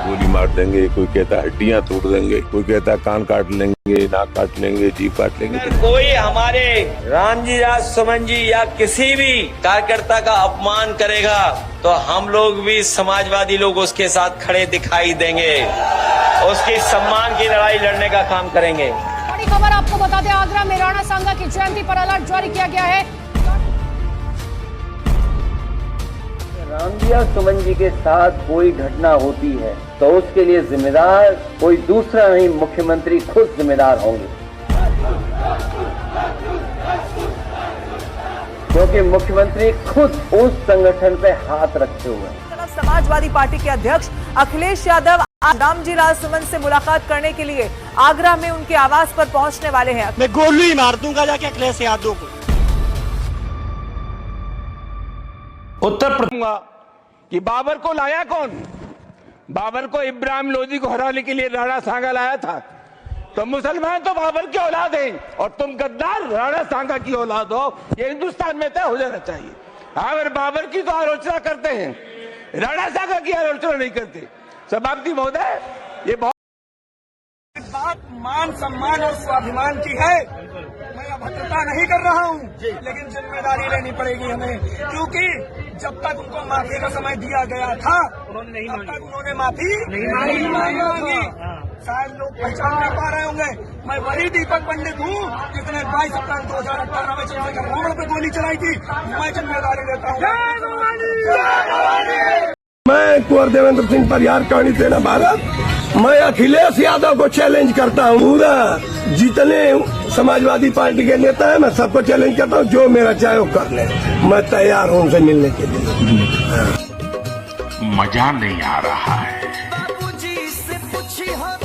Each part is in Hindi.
गोली मार देंगे, कोई कहता हड्डियां तोड़ देंगे, कोई कहता कान काट लेंगे, नाक काट लेंगे, जीभ काट लेंगे। कोई हमारे रामजी राज सुमन जी या किसी भी कार्यकर्ता का अपमान करेगा तो हम लोग भी समाजवादी लोग उसके साथ खड़े दिखाई देंगे, उसकी सम्मान की लड़ाई लड़ने का काम करेंगे। बड़ी खबर आपको बता दें, आगरा में राणा सांगा की जयंती पर अलर्ट जारी किया गया है। रामजी राज सुमन जी के साथ कोई घटना होती है तो उसके लिए जिम्मेदार कोई दूसरा नहीं, मुख्यमंत्री खुद जिम्मेदार होंगे, क्योंकि मुख्यमंत्री खुद उस संगठन पे हाथ रखे हुए हैं। समाजवादी पार्टी के अध्यक्ष अखिलेश यादव आज रामजी राज सुमन से मुलाकात करने के लिए आगरा में उनके आवास पर पहुंचने वाले हैं। मैं गोली मार दूंगा जाके अखिलेश यादव को। उत्तर प्रदेश कि बाबर को लाया कौन? बाबर को इब्राहिम लोदी को हराने के लिए राणा सांगा लाया था। तो मुसलमान तो बाबर की औलाद हैं और तुम गद्दार राणा सांगा की औलाद हो, ये हिंदुस्तान में तय हो जाना चाहिए। अगर बाबर की तो आलोचना करते हैं, राणा सांगा की आलोचना नहीं करते। सभापति महोदय, ये बहुत बात मान सम्मान और स्वाभिमान की है। मैं अभद्रता नहीं कर रहा हूं, लेकिन जिम्मेदारी लेनी पड़ेगी हमें, क्योंकि जब तक उनको माफी का समय दिया गया था तब तक उन्होंने माफी नहीं मांगी। शायद लोग पहचान नहीं पा रहे होंगे, मैं वही दीपक पंडित हूं जिसने 22 अप्रैल 2018 में चंद्रशेखर रावण पे गोली चलाई थी। मैं जिम्मेदारी लेता हूं। मैं कुंवर देवेंद्र सिंह परिहार करणी सेना भारत, मैं अखिलेश यादव को चैलेंज करता हूँ। पूरा जितने समाजवादी पार्टी के नेता हैं, मैं सबको चैलेंज करता हूँ, जो मेरा चाहे वो कर ले, मैं तैयार हूँ उनसे मिलने के लिए। मजा नहीं आ रहा है।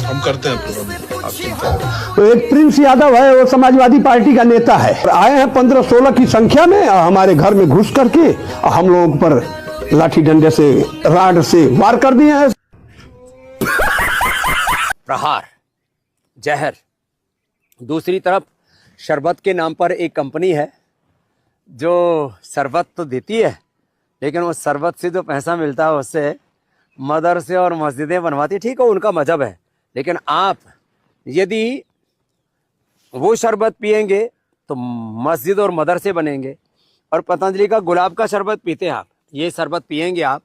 हम करते हैं तो एक प्रिंस यादव है, वो समाजवादी पार्टी का नेता है, आए हैं 15-16 की संख्या में हमारे घर में घुस करके हम लोगों पर लाठी डंडे से राड से वार कर दिए हैं। प्रहार जहर। दूसरी तरफ शरबत के नाम पर एक कंपनी है जो शरबत तो देती है, लेकिन वो शरबत से जो पैसा मिलता है उससे मदरसे और मस्जिदें बनवाती है। ठीक है, उनका मजहब है, लेकिन आप यदि वो शरबत पिएंगे तो मस्जिद और मदरसे बनेंगे। और पतंजलि का गुलाब का शरबत पीते हैं आप, ये शरबत पिएंगे आप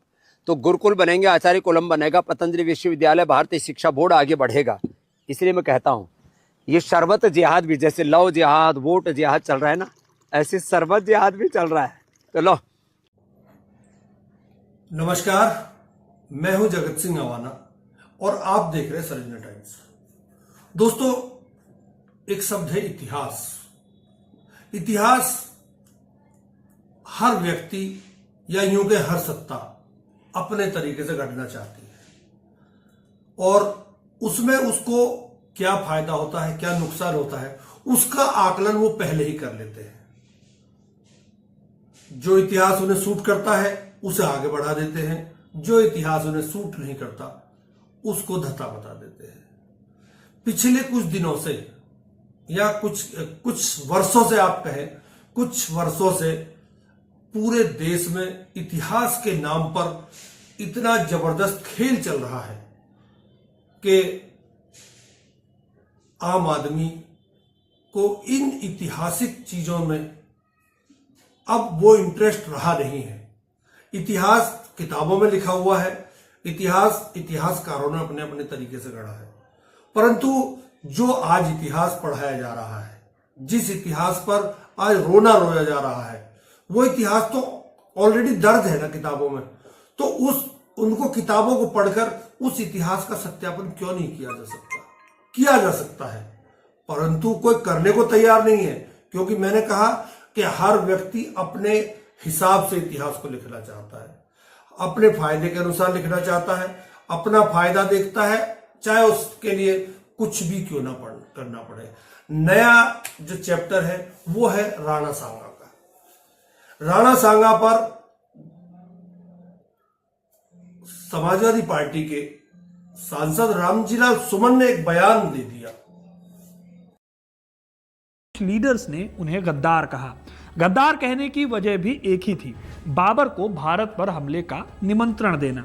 तो गुरुकुल बनेंगे, आचार्य कुलम बनेगा, पतंजलि विश्वविद्यालय, भारतीय शिक्षा बोर्ड आगे बढ़ेगा। इसलिए मैं कहता हूँ ये शरबत जिहाद भी, जैसे लव जिहाद, वोट जिहाद चल रहा है ना, ऐसे शरबत जिहाद भी चल रहा है। तो लो। नमस्कार, मैं हूं जगत सिंह अवाना और आप देख रहे हैं सर्जना टाइम्स। दोस्तों, एक शब्द है इतिहास। इतिहास हर व्यक्ति या यूं के हर सत्ता अपने तरीके से गढ़ना चाहती है और उसमें उसको क्या फायदा होता है, क्या नुकसान होता है, उसका आकलन वो पहले ही कर लेते हैं। जो इतिहास उन्हें सूट करता है उसे आगे बढ़ा देते हैं, जो इतिहास उन्हें सूट नहीं करता उसको धत्ता बता देते हैं। पिछले कुछ दिनों से या कुछ वर्षों से, आप कहें कुछ वर्षों से, पूरे देश में इतिहास के नाम पर इतना जबरदस्त खेल चल रहा है कि आम आदमी को इन ऐतिहासिक चीजों में अब वो इंटरेस्ट रहा नहीं है। इतिहास किताबों में लिखा हुआ है, इतिहासकारों ने अपने अपने तरीके से गढ़ा है, परंतु जो आज इतिहास पढ़ाया जा रहा है, जिस इतिहास पर आज रोना रोया जा रहा है, वो इतिहास तो ऑलरेडी दर्ज है ना किताबों में। तो उनको किताबों को पढ़कर उस इतिहास का सत्यापन क्यों नहीं किया जा सकता? किया जा सकता है, परंतु कोई करने को तैयार नहीं है, क्योंकि मैंने कहा कि हर व्यक्ति अपने हिसाब से इतिहास को लिखना चाहता है, अपने फायदे के अनुसार लिखना चाहता है, अपना फायदा देखता है, चाहे उसके लिए कुछ भी क्यों ना करना पड़े। नया जो चैप्टर है वो है राणा सांगा का। राणा सांगा पर समाजवादी पार्टी के सांसद रामजी राज सुमन ने एक बयान दे दिया। लीडर्स ने उन्हें गद्दार कहा। गद्दार कहने की वजह भी एक ही थी, बाबर को भारत पर हमले का निमंत्रण देना।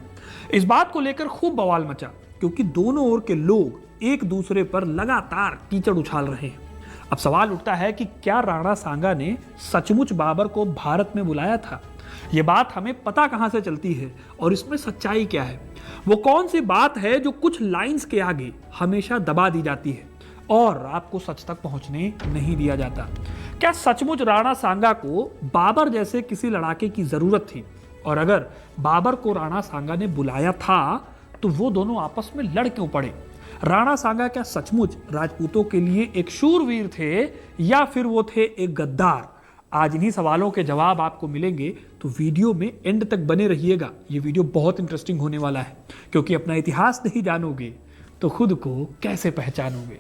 इस बात को लेकर खूब बवाल मचा, क्योंकि दोनों ओर के लोग एक दूसरे पर लगातार कीचड़ उछाल रहे हैं। अब सवाल उठता है कि क्या राणा सांगा ने सचमुच बाबर को भारत में बुलाया था? ये बात हमें पता कहां से चलती है और इसमें सच्चाई क्या है? वो कौन सी बात है जो कुछ लाइंस के आगे हमेशा दबा दी जाती है और आपको सच तक पहुंचने नहीं दिया जाता? क्या सचमुच राणा सांगा को बाबर जैसे किसी लड़ाके की जरूरत थी? और अगर बाबर को राणा सांगा ने बुलाया था तो वो दोनों आपस में लड़ क्यों पड़े? राणा सांगा क्या सचमुच राजपूतों के लिए एक शूरवीर थे या फिर वो थे एक गद्दार? आज इन्हीं सवालों के जवाब आपको मिलेंगे, तो वीडियो में एंड तक बने रहिएगा। ये वीडियो बहुत इंटरेस्टिंग होने वाला है, क्योंकि अपना इतिहास नहीं जानोगे तो खुद को कैसे पहचानोगे।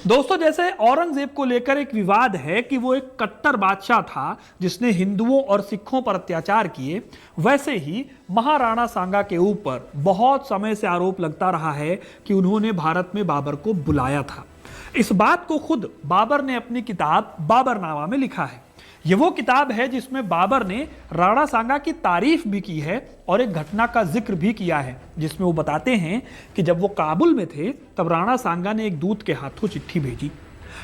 दोस्तों, जैसे औरंगजेब को लेकर एक विवाद है कि वो एक कट्टर बादशाह था जिसने हिंदुओं और सिखों पर अत्याचार किए, वैसे ही महाराणा सांगा के ऊपर बहुत समय से आरोप लगता रहा है कि उन्होंने भारत में बाबर को बुलाया था। इस बात को खुद बाबर ने अपनी किताब बाबरनामा में लिखा है। ये वो किताब है जिसमें बाबर ने राणा सांगा की तारीफ भी की है और एक घटना का जिक्र भी किया है, जिसमें वो बताते हैं कि जब वो काबुल में थे तब राणा सांगा ने एक दूत के हाथों चिट्ठी भेजी।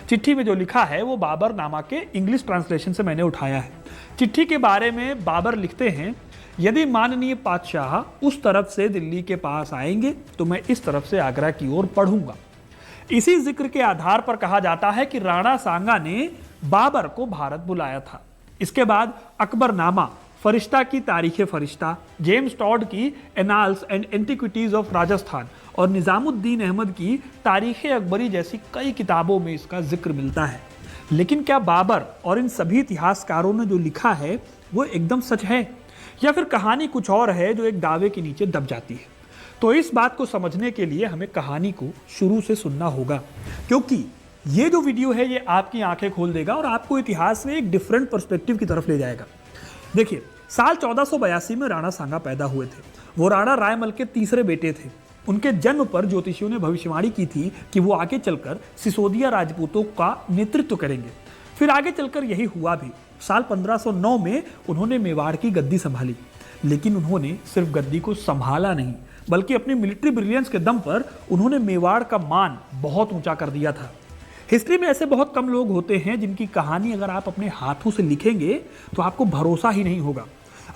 चिट्ठी में जो लिखा है वो बाबरनामा के इंग्लिश ट्रांसलेशन से मैंने उठाया है। चिट्ठी के बारे में बाबर लिखते हैं, यदि माननीय पातशाह उस तरफ से दिल्ली के पास आएंगे तो मैं इस तरफ से आगरा की ओर बढ़ूंगा। इसी जिक्र के आधार पर कहा जाता है कि राणा सांगा ने बाबर को भारत बुलाया था। इसके बाद अकबरनामा, फरिश्ता की तारीख फरिश्ता, जेम्स टॉड की annals and antiquities of Rajasthan और निजामुद्दीन अहमद की तारीख अकबरी जैसी कई किताबों में इसका जिक्र मिलता है। लेकिन क्या बाबर और इन सभी इतिहासकारों ने जो लिखा है वो एकदम सच है, या फिर कहानी कुछ और है जो एक दावे के नीचे दब जाती है? तो इस बात को समझने के लिए हमें कहानी को शुरू से सुनना होगा, क्योंकि ये जो वीडियो है ये आपकी आंखें खोल देगा और आपको इतिहास में एक डिफरेंट पर्सपेक्टिव की तरफ ले जाएगा। देखिए, साल 1482 में राणा सांगा पैदा हुए थे। वो राणा रायमल के तीसरे बेटे थे। उनके जन्म पर ज्योतिषियों ने भविष्यवाणी की थी कि वो आगे चलकर सिसोदिया राजपूतों का नेतृत्व करेंगे। फिर आगे चलकर यही हुआ भी। साल 1509 में उन्होंने मेवाड़ की गद्दी संभाली, लेकिन उन्होंने सिर्फ गद्दी को संभाला नहीं, बल्कि अपनी मिलिट्री ब्रिलियंस के दम पर उन्होंने मेवाड़ का मान बहुत ऊंचा कर दिया था। हिस्ट्री में ऐसे बहुत कम लोग होते हैं जिनकी कहानी अगर आप अपने हाथों से लिखेंगे तो आपको भरोसा ही नहीं होगा।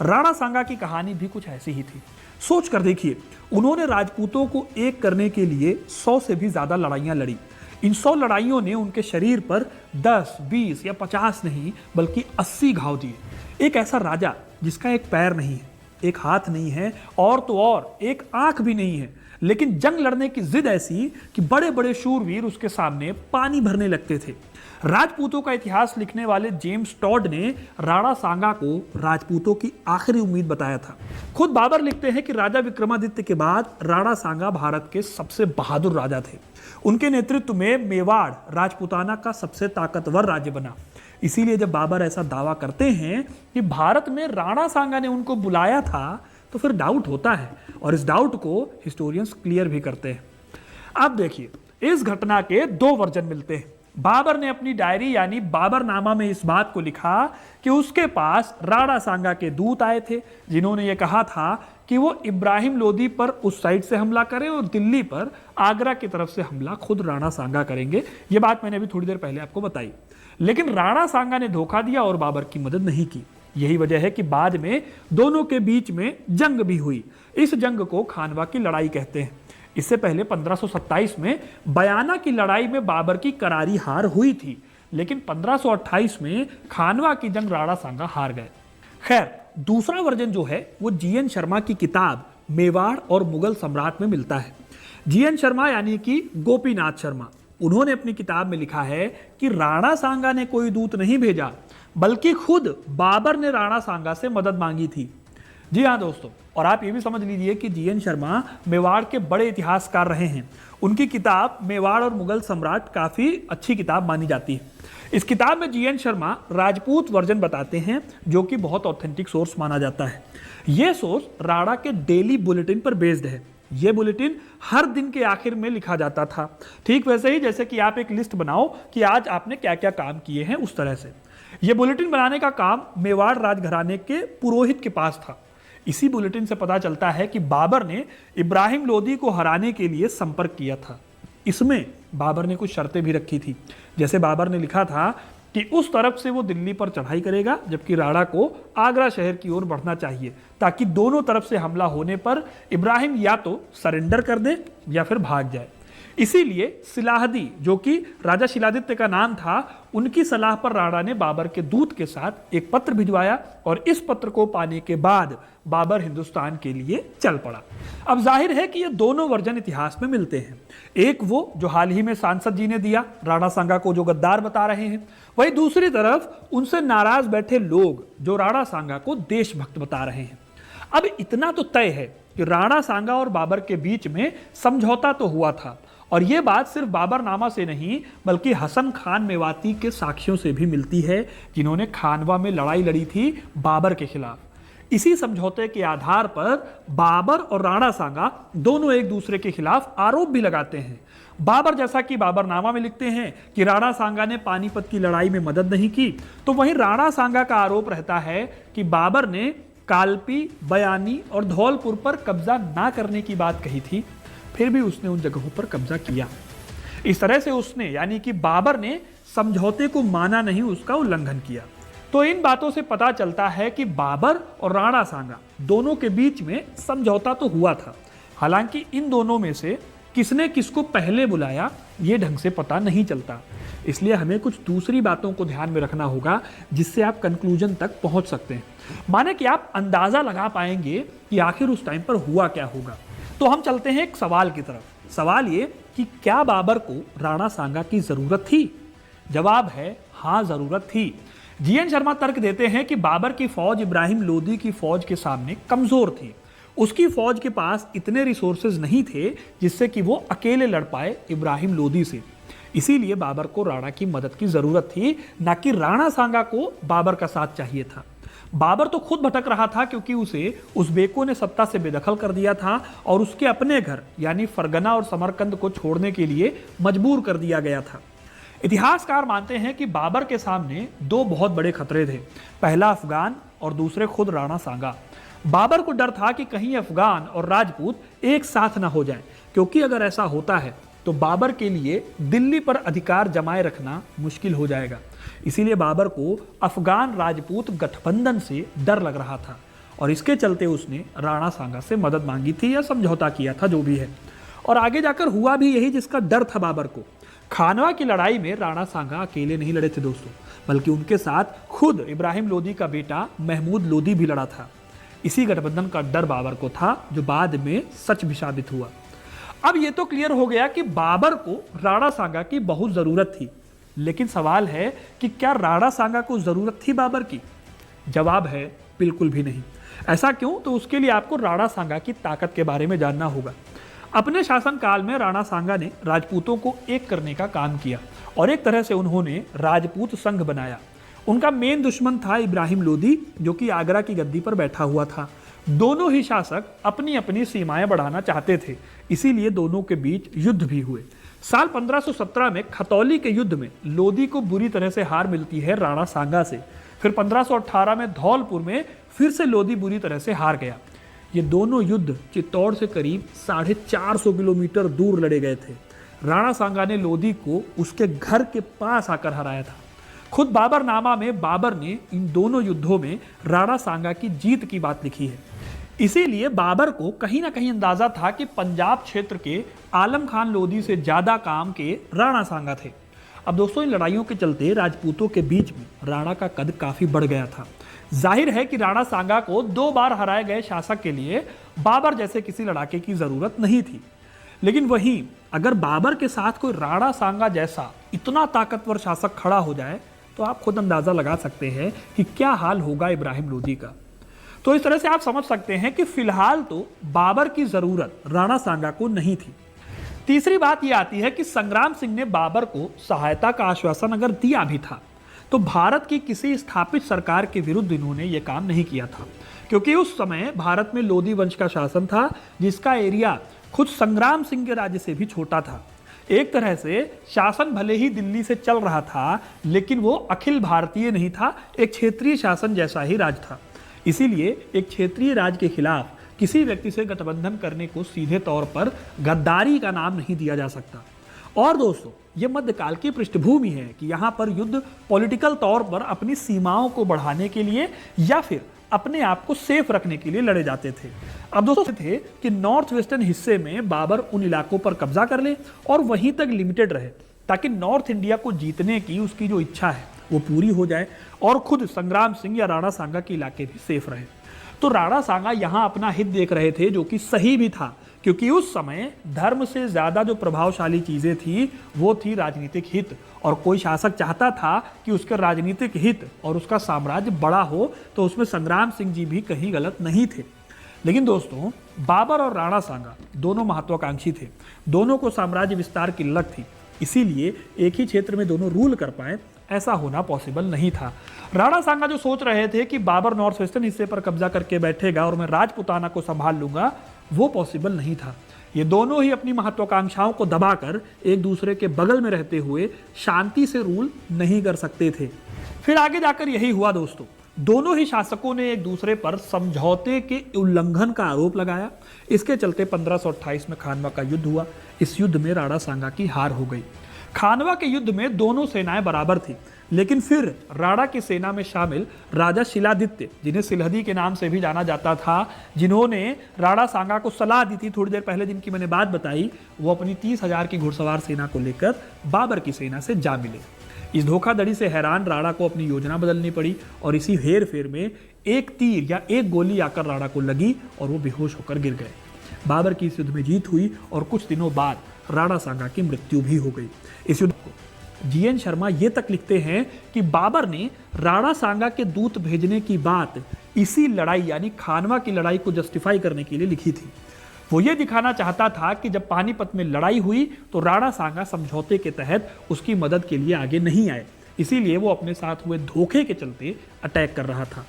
राणा सांगा की कहानी भी कुछ ऐसी ही थी। सोच कर देखिए, उन्होंने राजपूतों को एक करने के लिए 100 से भी ज्यादा लड़ाइयां लड़ी। इन 100 लड़ाइयों ने उनके शरीर पर 10, 20 या 50 नहीं बल्कि 80 घाव दिए। एक ऐसा राजा जिसका एक पैर नहीं है, एक हाथ नहीं है और तो और एक आंख भी नहीं है, लेकिन जंग लड़ने की जिद ऐसी कि बड़े बड़े शूरवीर उसके सामने पानी भरने लगते थे। राजपूतों का इतिहास लिखने वाले जेम्स टॉड ने राणा सांगा को राजपूतों की आखिरी उम्मीद बताया था। खुद बाबर लिखते हैं कि राजा विक्रमादित्य के बाद राणा सांगा भारत के सबसे बहादुर राजा थे। उनके नेतृत्व में मेवाड़ राजपूताना का सबसे ताकतवर राज्य बना। इसीलिए जब बाबर ऐसा दावा करते हैं कि भारत में राणा सांगा ने उनको बुलाया था, तो फिर डाउट होता है और इस डाउट को हिस्टोरियंस क्लियर भी करते हैं। अब देखिए, इस घटना के 2 वर्जन मिलते हैं। बाबर ने अपनी डायरी यानी बाबरनामा में इस बात को लिखा कि उसके पास राणा सांगा के दूत आए थे, जिन्होंने ये कहा था कि वो इब्राहिम लोदी पर उस साइड से हमला करें और दिल्ली पर आगरा की तरफ से हमला खुद राणा सांगा करेंगे। ये बात मैंने अभी थोड़ी देर पहले आपको बताई। लेकिन राणा सांगा ने धोखा दिया और बाबर की मदद नहीं की। यही वजह है कि बाद में दोनों के बीच में जंग भी हुई। इस जंग को खानवा की लड़ाई कहते हैं। इससे पहले 1527 में बयाना की लड़ाई में बाबर की करारी हार हुई थी, लेकिन 1528 में खानवा की जंग राणा सांगा हार गए। खैर, दूसरा वर्जन जो है वो जीएन शर्मा की किताब मेवाड़ और मुगल सम्राट में मिलता है। जीएन शर्मा यानी कि गोपीनाथ शर्मा, उन्होंने अपनी किताब में लिखा है कि राणा सांगा ने कोई दूत नहीं भेजा, बल्कि खुद बाबर ने राणा सांगा से मदद मांगी थी। जी हाँ दोस्तों, और आप ये भी समझ लीजिए कि जीएन शर्मा मेवाड़ के बड़े इतिहासकार रहे हैं। उनकी किताब मेवाड़ और मुगल सम्राट काफी अच्छी किताब मानी जाती है। इस किताब में जीएन शर्मा राजपूत वर्जन बताते हैं, जो कि बहुत ऑथेंटिक सोर्स माना जाता है। यह सोर्स राणा के डेली बुलेटिन पर बेस्ड है। यह बुलेटिन हर दिन के आखिर में लिखा जाता था, ठीक वैसे ही जैसे कि आप एक लिस्ट बनाओ कि आज आपने क्या क्या काम किए हैं, उस तरह से। यह बुलेटिन बनाने का काम मेवाड़ राजघराने के पुरोहित के पास था। इसी बुलेटिन से पता चलता है कि बाबर ने इब्राहिम लोदी को हराने के लिए संपर्क किया था। इसमें बाबर ने कुछ शर्तें भी रखी थी। जैसे बाबर ने लिखा था कि उस तरफ से वो दिल्ली पर चढ़ाई करेगा, जबकि राणा को आगरा शहर की ओर बढ़ना चाहिए, ताकि दोनों तरफ से हमला होने पर इब्राहिम या तो सरेंडर कर दे या फिर भाग जाए। इसीलिए सिलाहदी, जो कि राजा शिलादित्य का नाम था, उनकी सलाह पर राणा ने बाबर के दूत के साथ एक पत्र भिजवाया और इस पत्र को पाने के बाद बाबर हिंदुस्तान के लिए चल पड़ा। अब जाहिर है कि ये दोनों वर्जन इतिहास में मिलते हैं। एक वो जो हाल ही में सांसद जी ने दिया, राणा सांगा को जो गद्दार बता रहे हैं, वही दूसरी तरफ उनसे नाराज बैठे लोग जो राणा सांगा को देशभक्त बता रहे हैं। अब इतना तो तय है कि राणा सांगा और बाबर के बीच में समझौता तो हुआ था, और यह बात सिर्फ बाबरनामा से नहीं बल्कि हसन खान मेवाती के साक्ष्यों से भी मिलती है, जिन्होंने खानवा में लड़ाई लड़ी थी बाबर के खिलाफ। इसी समझौते के आधार पर बाबर और राणा सांगा दोनों एक दूसरे के खिलाफ आरोप भी लगाते हैं। बाबर, जैसा कि बाबरनामा में लिखते हैं कि राणा सांगा ने पानीपत की लड़ाई में मदद नहीं की, तो वहीं राणा सांगा का आरोप रहता है कि बाबर ने कालपी, बयानी और धौलपुर पर कब्जा ना करने की बात कही थी, फिर भी उसने उन जगहों पर कब्जा किया। इस तरह से उसने, यानी कि बाबर ने समझौते को माना नहीं, उसका उल्लंघन किया। तो इन बातों से पता चलता है कि बाबर और राणा सांगा दोनों के बीच में समझौता तो हुआ था। हालांकि इन दोनों में से किसने किसको पहले बुलाया ये ढंग से पता नहीं चलता। इसलिए हमें कुछ दूसरी बातों को ध्यान में रखना होगा, जिससे आप कंक्लूजन तक पहुंच सकते हैं। माने कि आप अंदाजा लगा पाएंगे कि आखिर उस टाइम पर हुआ क्या होगा। तो हम चलते हैं एक सवाल की तरफ। सवाल ये कि क्या बाबर को राणा सांगा की जरूरत थी? जवाब है हाँ, जरूरत थी। जीएन शर्मा तर्क देते हैं कि बाबर की फौज इब्राहिम लोदी की फौज के सामने कमजोर थी। उसकी फौज के पास इतने रिसोर्सेज नहीं थे जिससे कि वो अकेले लड़ पाए इब्राहिम लोदी से। इसीलिए बाबर को राणा की मदद की जरूरत थी, ना कि राणा सांगा को बाबर का साथ चाहिए था। बाबर तो खुद भटक रहा था, क्योंकि उसे उज़्बेकों ने सत्ता से बेदखल कर दिया था और उसके अपने घर यानी फरगना और समरकंद को छोड़ने के लिए मजबूर कर दिया गया था। इतिहासकार मानते हैं कि बाबर के सामने दो बहुत बड़े खतरे थे, पहला अफगान और दूसरे खुद राणा सांगा। बाबर को डर था कि कहीं अफगान और राजपूत एक साथ ना हो जाएं, क्योंकि अगर ऐसा होता है तो बाबर के लिए दिल्ली पर अधिकार जमाए रखना मुश्किल हो जाएगा। इसीलिए बाबर को अफगान राजपूत गठबंधन से डर लग रहा था और इसके चलते उसने राणा सांगा से मदद मांगी थी या समझौता किया था, जो भी है। और आगे जाकर हुआ भी यही जिसका डर था बाबर को। खानवा की लड़ाई में राणा सांगा अकेले नहीं लड़े थे दोस्तों, बल्कि उनके साथ खुद इब्राहिम लोदी का बेटा महमूद लोदी भी लड़ा था। इसी गठबंधन का डर बाबर को था, जो बाद में सच भी साबित हुआ। अब यह तो क्लियर हो गया कि बाबर को राणा सांगा की बहुत जरूरत थी, लेकिन सवाल है कि क्या राणा सांगा को जरूरत थी बाबर की? जवाब है बिल्कुल भी नहीं। ऐसा क्यों? तो उसके लिए आपको राणा सांगा की ताकत के बारे में जानना होगा। अपने शासनकाल में राणा सांगा ने राजपूतों को एक करने का काम किया और एक तरह से उन्होंने राजपूत संघ बनाया। उनका मेन दुश्मन था इब्राहिम लोदी, जो कि आगरा की गद्दी पर बैठा हुआ था। दोनों ही शासक अपनी अपनी सीमाएं बढ़ाना चाहते थे, इसीलिए दोनों के बीच युद्ध भी हुए। साल 1517 में खतौली के युद्ध में लोदी को बुरी तरह से हार मिलती है राणा सांगा से। फिर 1518 में धौलपुर में फिर से लोदी बुरी तरह से हार गया। ये दोनों युद्ध चित्तौड़ से करीब 450 किलोमीटर दूर लड़े गए थे। राणा सांगा ने लोदी को उसके घर के पास आकर हराया था। खुद बाबरनामा में बाबर ने इन दोनों युद्धों में राणा सांगा की जीत की बात लिखी है। इसीलिए बाबर को कहीं ना कहीं अंदाजा था कि पंजाब क्षेत्र के आलम खान लोदी से ज्यादा काम के राणा सांगा थे। अब दोस्तों, इन लड़ाइयों के चलते राजपूतों के बीच में राणा का कद काफी बढ़ गया था। जाहिर है कि राणा सांगा को 2 बार हराए गए शासक के लिए बाबर जैसे किसी लड़ाके की जरूरत नहीं थी। लेकिन वहीं अगर बाबर के साथ कोई राणा सांगा जैसा इतना ताकतवर शासक खड़ा हो जाए तो आप खुद अंदाजा लगा सकते हैं कि क्या हाल होगा इब्राहिम लोदी का। तो इस तरह से आप समझ सकते हैं कि फिलहाल तो बाबर की जरूरत राणा सांगा को नहीं थी। तीसरी बात यह आती है कि संग्राम सिंह ने बाबर को सहायता का आश्वासन अगर दिया भी था तो भारत की किसी स्थापित सरकार के विरुद्ध इन्होंने यह काम नहीं किया था, क्योंकि उस समय भारत में लोदी वंश का शासन था, जिसका एरिया खुद संग्राम सिंह के राज्य से भी छोटा था। एक तरह से शासन भले ही दिल्ली से चल रहा था, लेकिन वो अखिल भारतीय नहीं था, एक क्षेत्रीय शासन जैसा ही राज था। इसीलिए एक क्षेत्रीय राज के खिलाफ किसी व्यक्ति से गठबंधन करने को सीधे तौर पर गद्दारी का नाम नहीं दिया जा सकता। और दोस्तों, ये मध्यकाल की पृष्ठभूमि है कि यहाँ पर युद्ध पॉलिटिकल तौर पर अपनी सीमाओं को बढ़ाने के लिए या फिर अपने आप को सेफ रखने के लिए लड़े जाते थे। अब दोस्तों थे कि नॉर्थ वेस्टर्न हिस्से में बाबर उन इलाकों पर कब्जा कर ले और वहीं तक लिमिटेड रहे, ताकि नॉर्थ इंडिया को जीतने की उसकी जो इच्छा है वो पूरी हो जाए और खुद संग्राम सिंह या राणा सांगा के इलाके भी सेफ रहे। तो राणा सांगा यहाँ अपना हित देख रहे थे, जो कि सही भी था, क्योंकि उस समय धर्म से ज्यादा जो प्रभावशाली चीजें थी वो थी राजनीतिक हित। और कोई शासक चाहता था कि उसके राजनीतिक हित और उसका साम्राज्य बड़ा हो, तो उसमें संग्राम सिंह जी भी कहीं गलत नहीं थे। लेकिन दोस्तों, बाबर और राणा सांगा दोनों महत्वाकांक्षी थे, दोनों को साम्राज्य विस्तार की लग थी, इसीलिए एक ही क्षेत्र में दोनों रूल कर पाए ऐसा होना पॉसिबल नहीं था। राणा सांगा जो सोच रहे थे कि बाबर नॉर्थ वेस्टर्न हिस्से पर कब्जा करके बैठेगा और मैं राजपुताना को संभाल लूंगा, वो पॉसिबल नहीं था। ये दोनों ही अपनी महत्वाकांक्षाओं को दबाकर एक दूसरे के बगल में रहते हुए शांति से रूल नहीं कर सकते थे। फिर आगे जाकर यही हुआ दोस्तों, दोनों ही शासकों ने एक दूसरे पर समझौते के उल्लंघन का आरोप लगाया। इसके चलते 1528 में खानवा का युद्ध हुआ। इस युद्ध में राणा सांगा की हार हो गई। खानवा के युद्ध में दोनों सेनाएं बराबर थी, लेकिन फिर राणा की सेना में शामिल राजा शिलादित्य, जिन्हें सिलहदी के नाम से भी जाना जाता था, जिन्होंने राणा सांगा को सलाह दी थी थोड़ी देर पहले जिनकी मैंने बात बताई, वो अपनी 30,000 की घुड़सवार सेना को लेकर बाबर की सेना से जा मिले। इस धोखाधड़ी से हैरान राणा को अपनी योजना बदलनी पड़ी और इसी हेर फेर में एक तीर या एक गोली आकर राणा को लगी और वो बेहोश होकर गिर गए। बाबर की इस युद्ध में जीत हुई और कुछ दिनों बाद राणा सांगा की मृत्यु भी हो गई। इस युद्ध को जीएन शर्मा ये तक लिखते हैं कि बाबर ने राणा सांगा के दूत भेजने की बात इसी लड़ाई यानी खानवा की लड़ाई को जस्टिफाई करने के लिए लिखी थी। वो ये दिखाना चाहता था कि जब पानीपत में लड़ाई हुई तो राणा सांगा समझौते के तहत उसकी मदद के लिए आगे नहीं आए, इसीलिए वो अपने साथ हुए धोखे के चलते अटैक कर रहा था।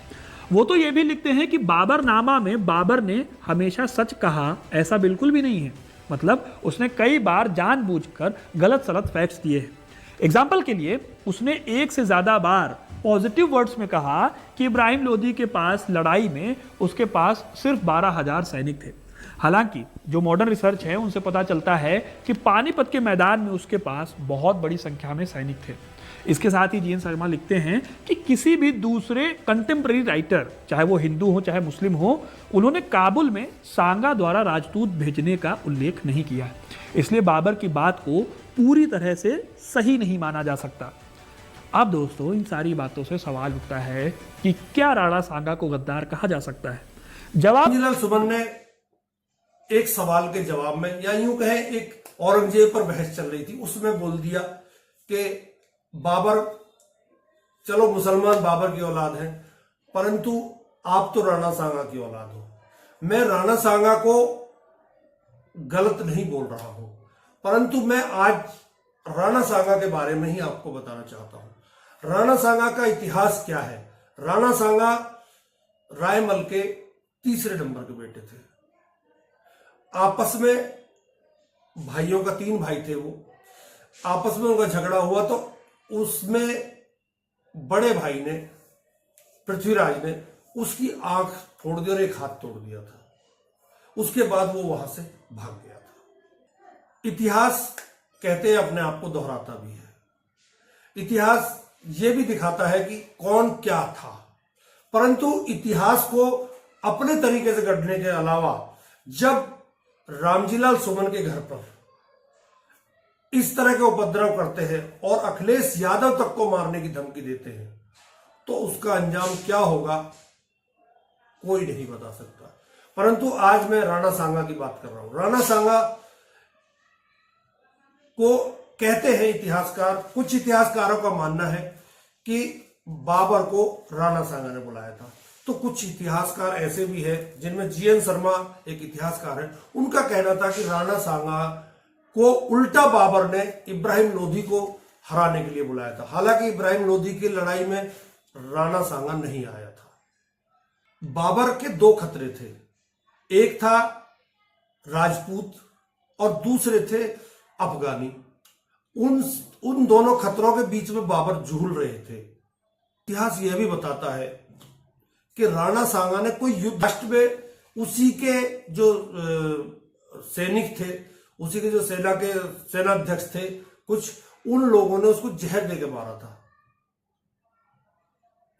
वो तो ये भी लिखते हैं कि बाबरनामा में बाबर ने हमेशा सच कहा, ऐसा बिल्कुल भी नहीं है। मतलब उसने कई बार जानबूझकर गलत सलत फैक्ट्स दिए हैं। एग्जाम्पल के लिए उसने एक से ज्यादा बार पॉजिटिव वर्ड्स में कहा कि इब्राहिम लोदी के पास लड़ाई में उसके पास सिर्फ 12,000 सैनिक थे। हालांकि जो मॉडर्न रिसर्च है उनसे पता चलता है कि पानीपत के मैदान में उसके पास बहुत बड़ी संख्या में सैनिक थे। इसके साथ ही जीएन शर्मा लिखते हैं कि किसी भी दूसरे कंटेम्प्रेरी राइटर, चाहे वो हिंदू हो चाहे मुस्लिम हो, उन्होंने काबुल में सांगा द्वारा राजदूत भेजने का उल्लेख नहीं किया है। इसलिए बाबर की बात को पूरी तरह से सही नहीं माना जा सकता। अब दोस्तों, इन सारी बातों से सवाल उठता है कि क्या राणा सांगा को गद्दार कहा जा सकता है? जवाब रामजीलाल सुमन ने एक सवाल के जवाब में, या यूं कहें एक औरंगजेब पर बहस चल रही थी, उसमें बोल दिया कि बाबर, चलो मुसलमान बाबर की औलाद हैं, परंतु आप तो राणा सांगा की औलाद हो। मैं राणा सांगा को गलत नहीं बोल रहा हूं, परंतु मैं आज राणा सांगा के बारे में ही आपको बताना चाहता हूं। राणा सांगा का इतिहास क्या है। राणा सांगा रायमल के तीसरे नंबर के बेटे थे। आपस में भाइयों का 3 भाई थे, वो आपस में उनका झगड़ा हुआ तो उसमें बड़े भाई ने, पृथ्वीराज ने, उसकी आंख फोड़ दी और एक हाथ तोड़ दिया था। उसके बाद वो वहां से भाग गया था। इतिहास कहते हैं अपने आप को दोहराता भी है। इतिहास ये भी दिखाता है कि कौन क्या था, परंतु इतिहास को अपने तरीके से गढ़ने के अलावा जब रामजीलाल सुमन के घर पर इस तरह के उपद्रव करते हैं और अखिलेश यादव तक को मारने की धमकी देते हैं, तो उसका अंजाम क्या होगा कोई नहीं बता सकता। परंतु आज मैं राणा सांगा की बात कर रहा हूं। राणा सांगा को कहते हैं इतिहासकार, कुछ इतिहासकारों का मानना है कि बाबर को राणा सांगा ने बुलाया था, तो कुछ इतिहासकार ऐसे भी हैं जिनमें जीएन शर्मा एक इतिहासकार है, उनका कहना था कि राणा सांगा को उल्टा बाबर ने इब्राहिम लोधी को हराने के लिए बुलाया था। हालांकि इब्राहिम लोधी की लड़ाई में राणा सांगा नहीं आया था। बाबर के 2 खतरे थे, एक था राजपूत और दूसरे थे अफगानी। उन दोनों खतरों के बीच में बाबर झूल रहे थे। इतिहास यह भी बताता है कि राणा सांगा ने कोई युद्ध राष्ट्र में उसी के जो सैनिक थे, उसी के जो सेनाध्यक्ष थे, कुछ उन लोगों ने उसको जहर देके मारा था।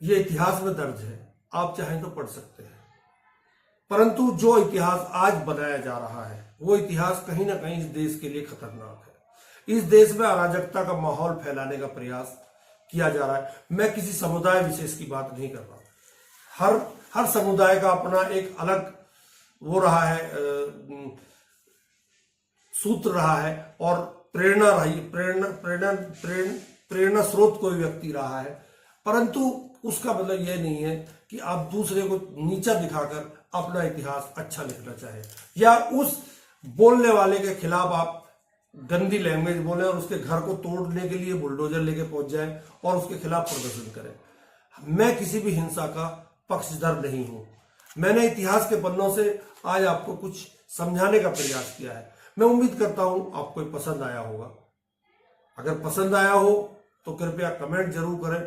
यह इतिहास में दर्ज है, आप चाहें तो पढ़ सकते हैं। परंतु जो इतिहास आज बनाया जा रहा है वो इतिहास कहीं ना कहीं इस देश के लिए खतरनाक है। इस देश में अराजकता का माहौल फैलाने का प्रयास किया जा रहा है। मैं किसी समुदाय विशेष की बात नहीं कर रहा। हर समुदाय का अपना एक अलग वो रहा है, सूत्र रहा है और प्रेरणा स्रोत कोई व्यक्ति रहा है। परंतु उसका मतलब यह नहीं है कि आप दूसरे को नीचा दिखाकर अपना इतिहास अच्छा लिखना चाहें या उस बोलने वाले के खिलाफ आप गंदी लैंग्वेज बोले और उसके घर को तोड़ने के लिए बुलडोजर लेके पहुंच जाए और उसके खिलाफ प्रदर्शन करें। मैं किसी भी हिंसा का पक्षधर नहीं हूं। मैंने इतिहास के पन्नों से आज आपको कुछ समझाने का प्रयास किया है। मैं उम्मीद करता हूं आपको पसंद आया होगा। अगर पसंद आया हो तो कृपया कमेंट जरूर करें।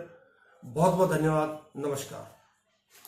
बहुत बहुत धन्यवाद। नमस्कार।